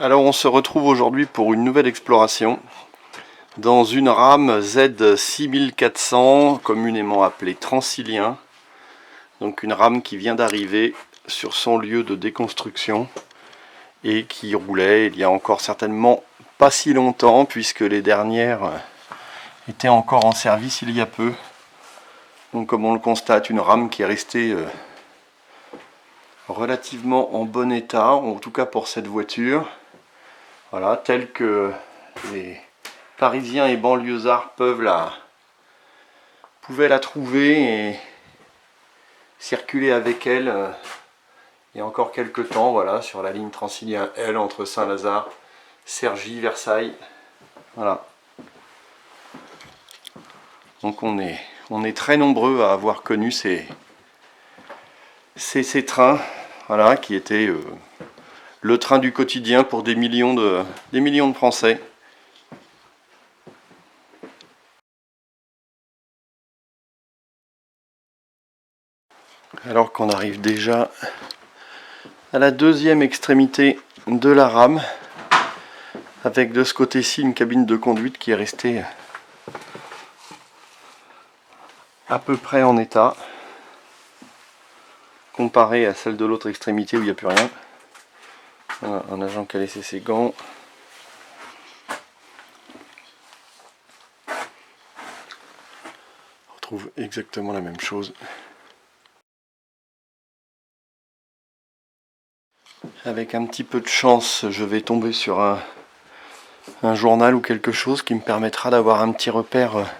Alors on se retrouve aujourd'hui pour une nouvelle exploration dans une rame Z6400, communément appelée Transilien. Donc une rame qui vient d'arriver sur son lieu de déconstruction et qui roulait il y a encore certainement pas si longtemps, puisque les dernières étaient encore en service il y a peu. Donc comme on le constate, une rame qui est restée relativement en bon état, en tout cas pour cette voiture. Voilà, telle que les Parisiens et banlieusards pouvaient la trouver et circuler avec elle il y a encore quelques temps, voilà, sur la ligne Transilien L entre Saint-Lazare, Cergy, Versailles. Voilà. Donc on est très nombreux à avoir connu ces trains, voilà, qui étaient le train du quotidien pour des millions de Français. Alors qu'on arrive déjà à la deuxième extrémité de la rame, avec de ce côté-ci une cabine de conduite qui est restée à peu près en état, comparée à celle de l'autre extrémité où il n'y a plus rien. Voilà, un agent qui a laissé ses gants. On retrouve exactement la même chose. Avec un petit peu de chance, je vais tomber sur un journal ou quelque chose qui me permettra d'avoir un petit repère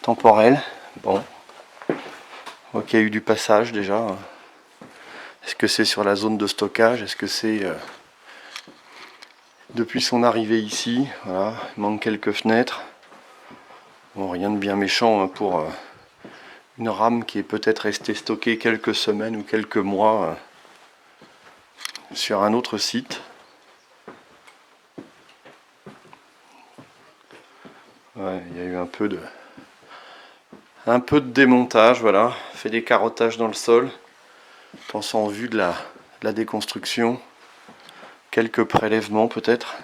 temporel. Bon, ok, il y a eu du passage déjà. Est-ce que c'est sur la zone de stockage? Est-ce que c'est depuis son arrivée ici? Voilà, il manque quelques fenêtres. Bon, rien de bien méchant pour une rame qui est peut-être restée stockée quelques semaines ou quelques mois sur un autre site. Ouais, il y a eu un peu de démontage, voilà, fait des carottages dans le sol, pensant en vue de la déconstruction, quelques prélèvements peut-être.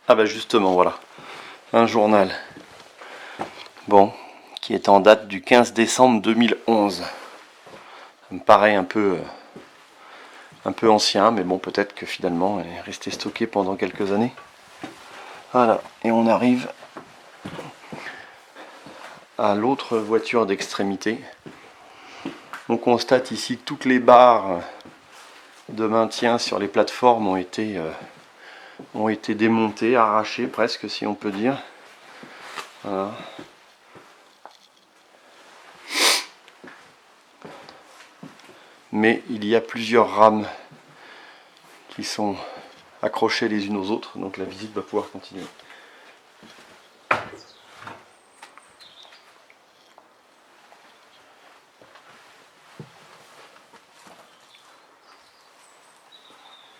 Ah bah justement, voilà, un journal, bon, qui est en date du 15 décembre 2011. Ça me paraît un peu ancien, mais bon, peut-être que finalement elle est restée stockée pendant quelques années. Voilà, et on arrive à l'autre voiture d'extrémité. On constate ici que toutes les barres de maintien sur les plateformes ont été démontées, arrachées presque, si on peut dire. Voilà. Mais il y a plusieurs rames qui sont accrochées les unes aux autres, donc la visite va pouvoir continuer.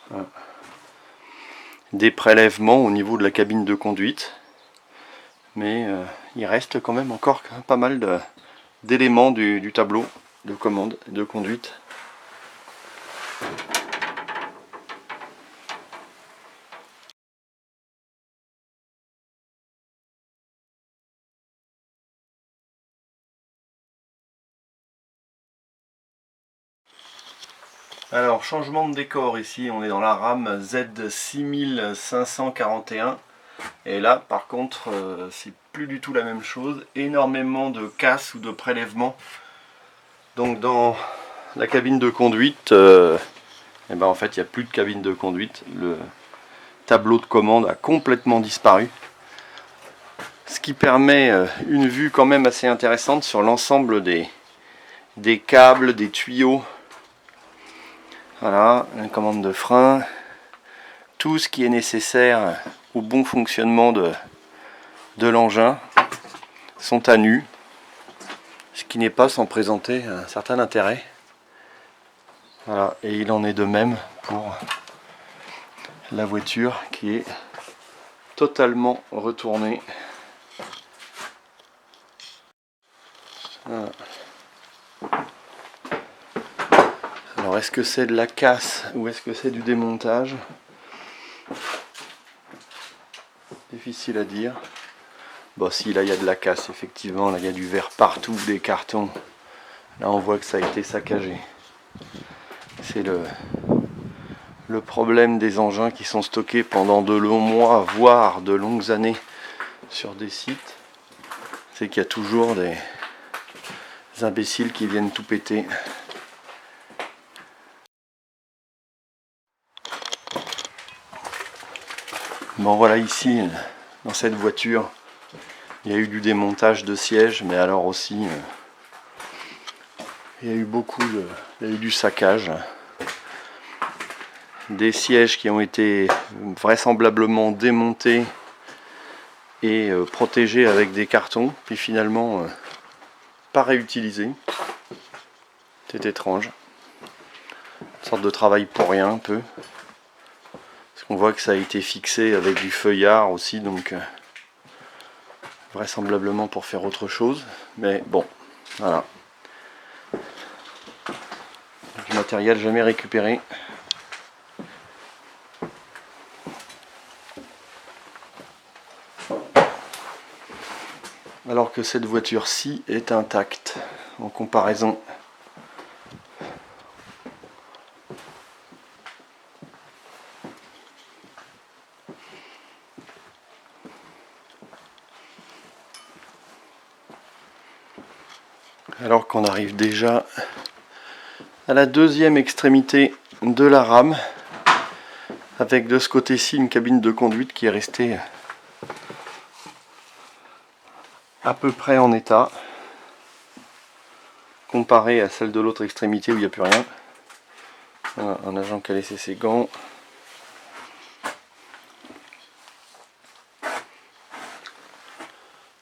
Voilà. Des prélèvements au niveau de la cabine de conduite, mais il reste quand même encore pas mal d'éléments du tableau de commande et de conduite. Alors, changement de décor ici, on est dans la rame Z6541. Et là, par contre, c'est plus du tout la même chose. Énormément de casse ou de prélèvements. Donc, dans la cabine de conduite, en fait, il n'y a plus de cabine de conduite. Le tableau de commande a complètement disparu. Ce qui permet une vue quand même assez intéressante sur l'ensemble des câbles, des tuyaux. Voilà, la commande de frein. Tout ce qui est nécessaire au bon fonctionnement de l'engin sont à nu, ce qui n'est pas sans présenter un certain intérêt. Voilà, et il en est de même pour la voiture qui est totalement retournée. Voilà. Alors est-ce que c'est de la casse ou est-ce que c'est du démontage? Difficile à dire. Bon, si, là il y a de la casse, effectivement, là il y a du verre partout, des cartons. Là on voit que ça a été saccagé. C'est le problème des engins qui sont stockés pendant de longs mois, voire de longues années sur des sites. C'est qu'il y a toujours des imbéciles qui viennent tout péter. Bon voilà, ici, dans cette voiture, il y a eu du démontage de sièges, mais alors aussi, il y a eu il y a eu du saccage. Des sièges qui ont été vraisemblablement démontés et protégés avec des cartons, puis finalement pas réutilisés. C'est étrange. Une sorte de travail pour rien un peu. Parce qu'on voit que ça a été fixé avec du feuillard aussi, donc vraisemblablement pour faire autre chose. Mais bon, voilà. Du matériel jamais récupéré. Alors que cette voiture-ci est intacte en comparaison. Alors qu'on arrive déjà à la deuxième extrémité de la rame, avec de ce côté-ci une cabine de conduite qui est restée à peu près en état, comparée à celle de l'autre extrémité où il n'y a plus rien. Voilà, un agent qui a laissé ses gants.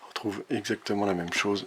On retrouve exactement la même chose.